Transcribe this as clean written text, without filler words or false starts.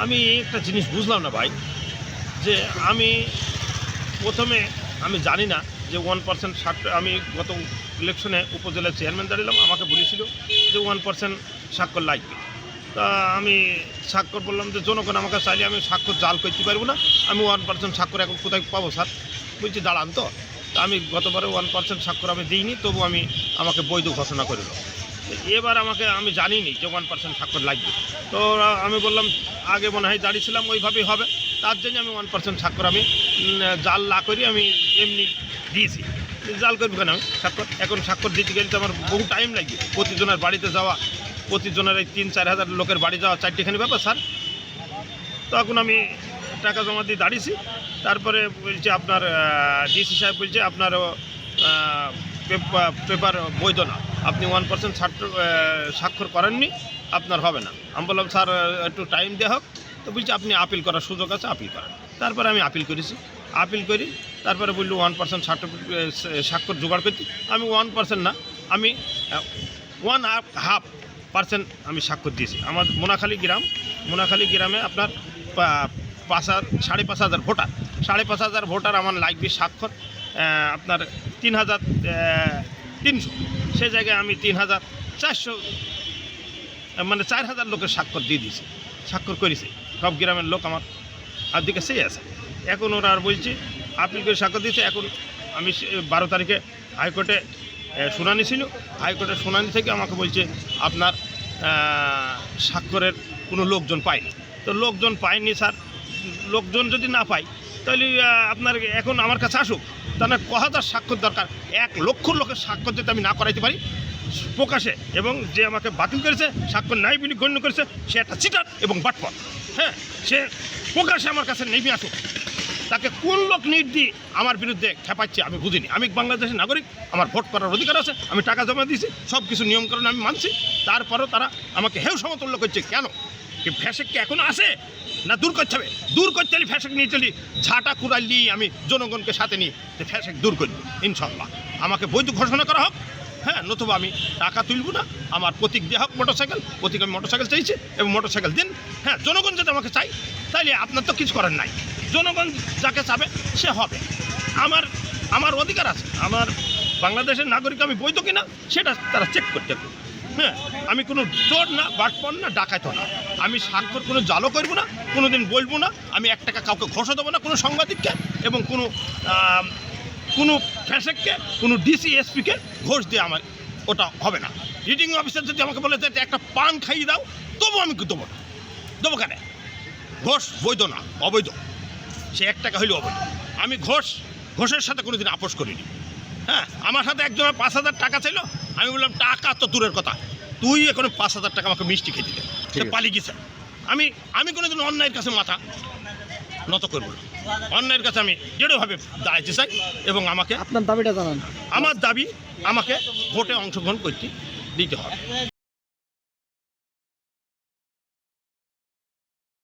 আমি একটা জিনিস বুঝলাম না ভাই, যে আমি প্রথমে আমি জানি না যে 1% স্বাক্ষর, আমি গত ইলেকশনে উপজেলার চেয়ারম্যান দাঁড়িয়েছিলাম, আমাকে বলেছিল যে 1% স্বাক্ষর লাগবে। তা আমি স্বাক্ষর বললাম যে জনগণ আমাকে চাইলে আমি স্বাক্ষর জাল করতে পারবো না, আমি 1% স্বাক্ষর এখন কোথায় পাবো স্যার? বলছি দাঁড়ান তো। তা আমি গতবারে 1% স্বাক্ষর আমি দিইনি, তবু আমাকে বৈধ ঘোষণা করিল। এবার আমি জানিনি যে 1% স্বাক্ষর লাগবে। তো আমি বললাম আগে মনে হয় দাঁড়িয়েছিলাম ওইভাবেই হবে, তার জন্য আমি 1% স্বাক্ষর আমি জাল না করি আমি এমনি দিয়েছি। জাল করবো কেন আমি স্বাক্ষর? এখন স্বাক্ষর দিতে গেলে তো আমার বহু টাইম লাগবে, প্রতিজনের বাড়িতে যাওয়া, প্রতিজনের এই 3-4 হাজার লোকের বাড়ি যাওয়া, চারটেখানি ব্যাপার স্যার। তখন আমি টাকা জমা দিয়ে দাঁড়িয়েছি। তারপরে বলছে আপনার ডিসি সাহেব বলছে আপনার পেপার বৈধ না, আপনি 1% স্বাক্ষর করেননি, আপনার হবে না। আমি বললাম স্যার একটু টাইম দেওয়া হোক। তো বলছে আপনি আপিল করার সুযোগ আছে, আপিল করেন। তারপরে আমি আপিল করেছি, আপিল করি। তারপরে বললো 1% স্বাক্ষর জোগাড় করছি। আমি 1% না, আমি 1.5% আমি স্বাক্ষর দিয়েছি। আমার মোনাখালী গ্রামে আপনার 5,500 ভোটার, 5,500 ভোটার আমার লাগবে স্বাক্ষর আপনার 3,300। সে জায়গায় আমি 3,400 মানে 4,000 লোকের স্বাক্ষর দিয়ে দিয়েছি, স্বাক্ষর করেছি। সব গ্রামের লোক আমার আর দিকে সেই আছে। এখন ওরা আর বলছি আপিল করে স্বাক্ষর দিয়েছে। এখন আমি 12 তারিখে হাইকোর্টে শুনানি ছিল, হাইকোর্টের শুনানি থেকে আমাকে বলছে আপনার স্বাক্ষরের কোনো লোকজন পায়নি। তো লোকজন পায়নি স্যার, লোকজন যদি না পাই তাহলে আপনার এখন আমার কাছে আসুক, তাহলে 1,000 স্বাক্ষর দরকার। 1 লক্ষ লোকের স্বাক্ষর যদি আমি না করাইতে পারি প্রকাশে, এবং যে আমাকে বাতিল করেছে, স্বাক্ষর নাই বলে গণ্য করেছে, সে একটা চিটার এবং বাটপার। হ্যাঁ, সে প্রকাশে আমার কাছে নেমে আসুক। তাকে কোন লোক নিট দিয়ে আমার বিরুদ্ধে খেপাচ্ছে আমি বুঝিনি। আমি বাংলাদেশের নাগরিক, আমার ভোট করার অধিকার আছে, আমি টাকা জমা দিয়েছি, সব কিছু নিয়মকানুন আমি মানছি। তারপরেও তারা আমাকে হেউ সমতুল্য করছে। কেন? কি ফ্যাসেক কি এখনও আছে না? দূর করতে হবে। দূর করতে হলে ফ্যাসেক নিয়ে চলি, ঝাঁটা কুড়াল দিয়ে আমি জনগণকে সাথে নিয়ে যে ফ্যাসেক দূর করব ইনশাল্লাহ। আমাকে বৈধ ঘোষণা করা হোক, হ্যাঁ, নতুবা আমি টাকা তুলব না। আমার প্রতীক দেওয়া হোক মোটরসাইকেল, প্রতীক আমি মোটরসাইকেল চাইছি এবং মোটরসাইকেল দিন। হ্যাঁ, জনগণ যদি আমাকে চাই তাইলে আপনার তো কিছু করার নাই। জনগণ যাকে চাবে সে হবে। আমার অধিকার আছে, আমার বাংলাদেশের নাগরিক আমি বৈধ কিনা সেটা তারা চেক করতে হবে। হ্যাঁ, আমি কোনো চোর না, বাটপার না, ডাকাইত না। আমি স্বাক্ষর কোনো জালও করবো না, কোনো দিন বলবো না। আমি 1 টাকা কাউকে ঘোষও দেবো না, কোনো সাংবাদিককে এবং কোনো ফ্যাসেককে, কোনো ডিসি এসপিকে ঘোষ দিয়ে আমার ওটা হবে না। রিডিং অফিসার যদি আমাকে বলে যে একটা পান খাইয়ে দাও, তবু আমি দেবো না। দেবো কেন? ঘোষ বৈধ না, অবৈধ। সে 1 টাকা হইলেও অবৈধ। আমি ঘোষের সাথে কোনো দিন আপোষ করিনি। হ্যাঁ, আমার সাথে একজনের 5,000 টাকা ছিল। আমি বললাম টাকা তো দূরের কথা, তুই এখন 5,000 টাকা আমাকে মিষ্টি খেয়ে দিলে। সে পালিয়ে গেছে। আমি কোনোদিন অন্যায়ের কাছে মাথা নত করবো না। অন্যায়ের কাছে আমি দৃঢ়ভাবে দাঁড়াইতে চাই এবং আমাকে আপনার দাবিটা জানান। আমার দাবি আমাকে ভোটে অংশগ্রহণ করতে দিতে হবে।